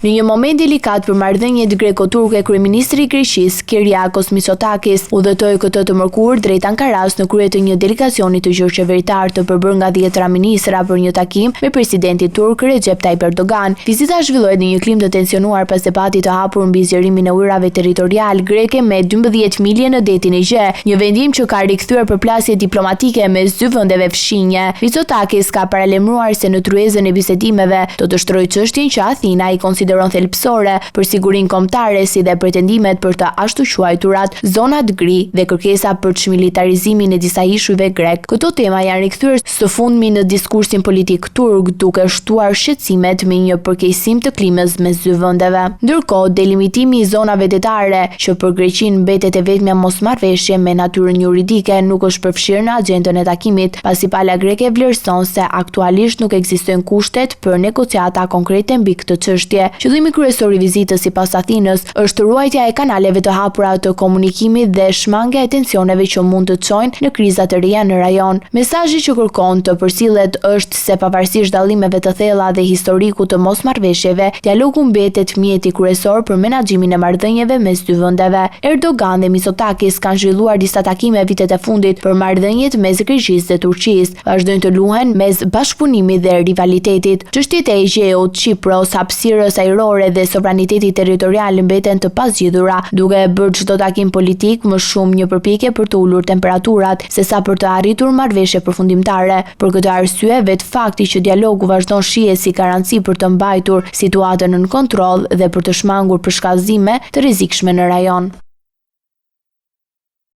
Në një moment delikat për marrëdhëniet greko-turke, kryeministri i Greqisë, Kyriakos Mitsotakis, udhëtoi këtë të mërkurë drejt Ankaras në krye të një delegacioni të gjerë qeveritar të përbërë nga 10 ministra për një takim me presidentin turk Recep Tayyip Erdogan. Vizita zhvillohet në një klim të tensionuar pas debatit të hapur mbi zgjerimin e ujërave territorial greke me 12 milje në detin e Egje, një vendim që ka rikthyer përplasje diplomatike mes dy vendeve fshinje. Mitsotakis ka paralajmëruar se në tryezën e bisedimeve do të shtrojë çështjen që Athina i konsideron thelbësore për sigurinë kombëtare, si dhe pretendimet për të ashtu quajturat zonat gri dhe kërkesa për çmilitarizimin e disa ishujve grek. Këto tema janë rikthyer së fundmi në diskursin politik turk, duke shtuar shqetësimet me një përkeqësim të klimës mes dy vendeve. Ndërkohë, delimitimi i zonave detare, që për Greqinë mbetet e vetmja mosmarrveshje me natyrën juridike, nuk është përfshirë në agjendën e takimit, pasi pala greke vlerëson se aktualisht nuk ekzistojnë kushtet për negociata konkrete mbi këtë çështje. Qëllimi kryesor i vizitës sipas Athinës është ruajtja e kanaleve të hapura të komunikimit dhe shmangja e tensioneve që mund të çojnë në kriza të reja në rajon. Mesazhi që kërkon të përcillet është se pavarësisht dallimeve të thella dhe historikut të mosmarrveshjeve, dialogu mbetet mjeti kryesor për menaxhimin e marrëdhënieve mes dy vendeve. Erdogan dhe Mitsotakis kanë zhvilluar disa takime vitet e fundit për marrëdhëniet mes Greqisë dhe Turqisë, vazhdojnë të luhen mes bashkëpunimit dhe rivalitetit. Çështjet e Egjeut, Çipros, hapësirës ajrore dhe sovraniteti territorial mbeten të pazgjidhura, duke bërë çdo takim politik më shumë një përpjekje për të ulur temperaturat sesa për të arritur marrëveshje përfundimtare. Për këtë arsye, vetë fakti që dialogu vazhdon shihet si garanci për të mbajtur situatën nën kontroll dhe për të shmangur përshkallëzime të rrezikshme në rajon.